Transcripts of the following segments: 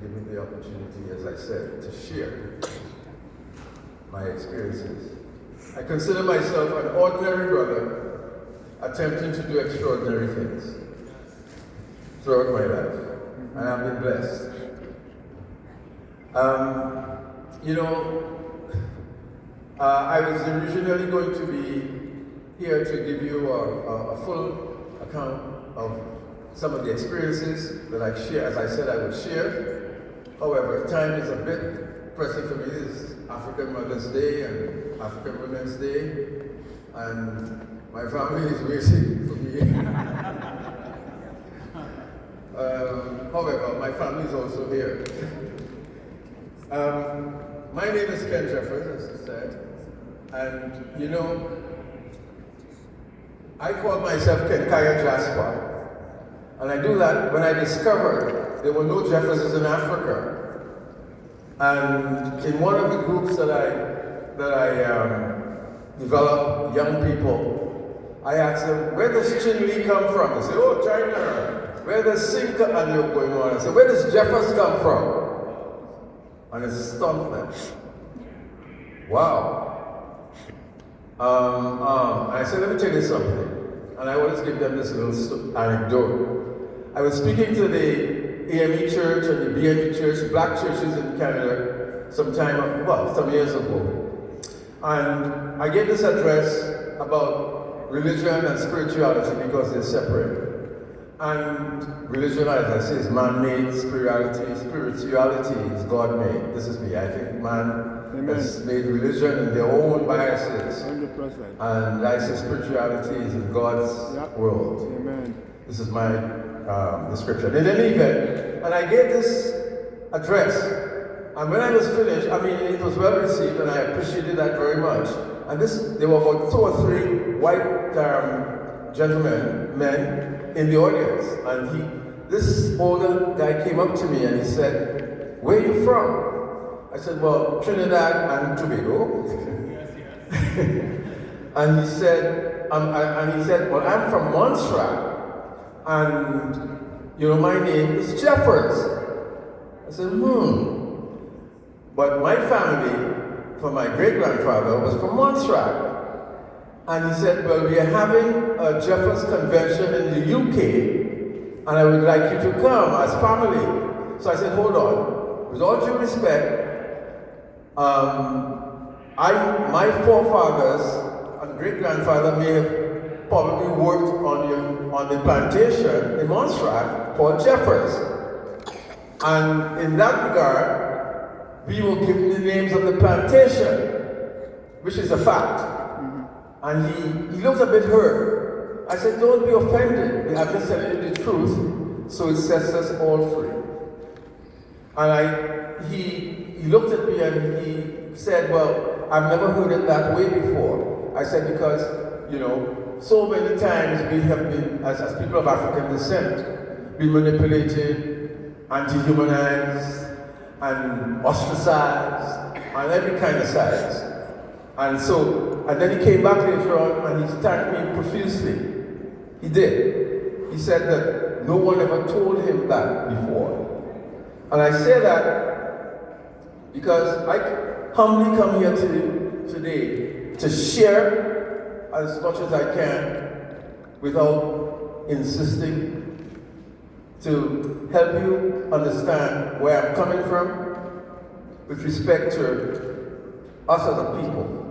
give me the opportunity, as I said, to share my experiences. I consider myself an ordinary brother attempting to do extraordinary things throughout my life, and I've been blessed. I was originally going to be here to give you a full account of some of the experiences that I share, as I said I would share. However, time is a bit pressing for me. It's African Mother's Day and African Women's Day, and my family is waiting for me. However, my family is also here. My name is Ken Jeffers, as I said, and I call myself Kenkaya Jasper. And I do that when I discovered there were no Jefferses in Africa. And in one of the groups that I developed, young people, I asked them, where does Chin Lee come from? They said, oh, China. Where does Sinka and you're going on? I said, where does Jeffers come from? And it stumped them. Wow. I said, let me tell you something. And I always give them this little anecdote. I was speaking to the AME Church and the BME Church, black churches in Canada, some years ago. And I gave this address about religion and spirituality because they're separate. And religion, as I say, is man-made. Spirituality is God-made. This is me. I think man has made religion in their own biases. 100%. And I say spirituality is in God's world. Amen. This is my description. In any event, and I gave this address, and when I was finished, it was well received, and I appreciated that very much. And there were about 2 or 3 white men in the audience, and this older guy came up to me and he said, "Where are you from?" I said, "Well, Trinidad and Tobago." And he said, "Well, I'm from Montserrat. And, my name is Jeffers." I said, But my family, from my great-grandfather, was from Montserrat. And he said, well, we are having a Jeffers convention in the UK, and I would like you to come as family. So I said, hold on. With all due respect, my forefathers and great-grandfather may have probably worked on the plantation in Montserrat called Jeffers. And in that regard, we were given the names of the plantation, which is a fact. And he looked a bit hurt. I said, don't be offended. I'm just telling you the truth, so it sets us all free. And he looked at me and he said, well, I've never heard it that way before. I said, because, so many times we have been, as people of African descent, been manipulated, anti-humanized, and ostracized, on every kind of size. And then he came back later on and he thanked me profusely. He did. He said that no one ever told him that before. And I say that because I humbly come here today to share as much as I can without insisting, to help you understand where I'm coming from with respect to us as a people.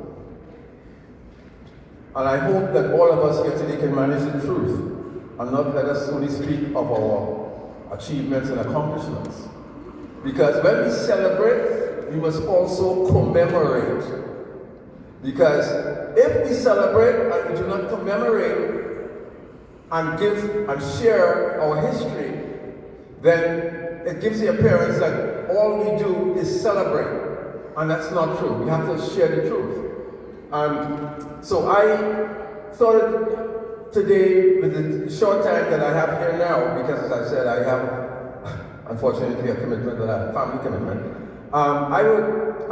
And I hope that all of us here today can manage the truth and not let us only speak of our achievements and accomplishments. Because when we celebrate, we must also commemorate. Because if we celebrate and we do not commemorate and give and share our history, then it gives the appearance that all we do is celebrate. And that's not true. We have to share the truth. And so I thought today, with the short time that I have here now, because as I said, I have, unfortunately, a commitment, a family commitment, I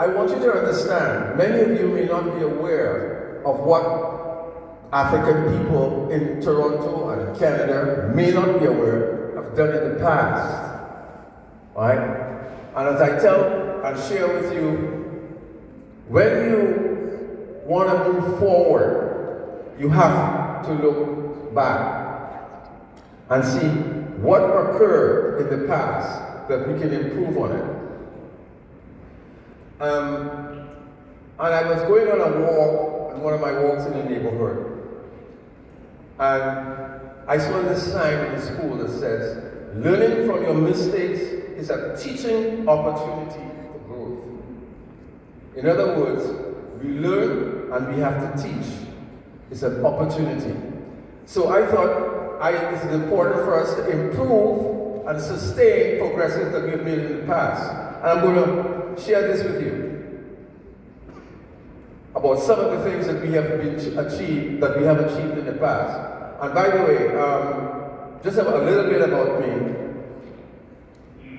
want you to understand, many of you may not be aware of what African people in Toronto and in Canada may not be aware have done in the past. Right? And as I tell and share with you, when you want to move forward, you have to look back and see what occurred in the past that we can improve on it. And I was going on a walk, on one of my walks in the neighborhood, and I saw this sign in the school that says, "Learning from your mistakes is a teaching opportunity for growth." In other words, we learn and we have to teach. It's an opportunity. So I thought it is important for us to improve and sustain progresses that we've made in the past. And I'm going to share this with you about some of the things that we have achieved in the past. And by the way, just a little bit about me.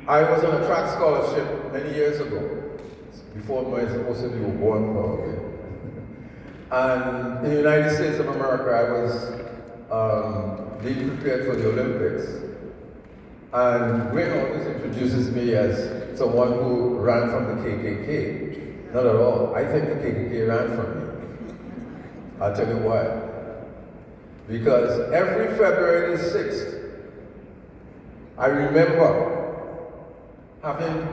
I was on a track scholarship many years ago, before most of you were born probably. And in the United States of America, I was being prepared for the Olympics. And Gwen always introduces me as someone who ran from the KKK. Not at all. I think the KKK ran from me. I'll tell you why. Because every February the 6th, I remember having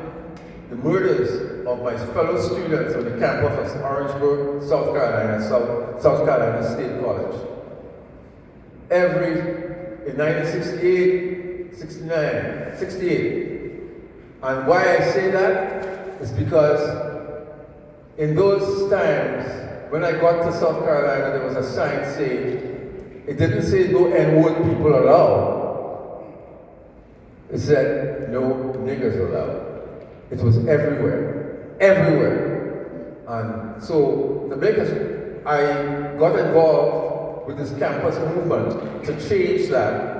the murders of my fellow students on the campus of Orangeburg, South Carolina, South Carolina State College. In 1968, 69, 68. And why I say that is because in those times, when I got to South Carolina, there was a sign saying, it didn't say no N-word people allowed. It said no niggers allowed. It was everywhere, everywhere. And so I got involved with this campus movement to change that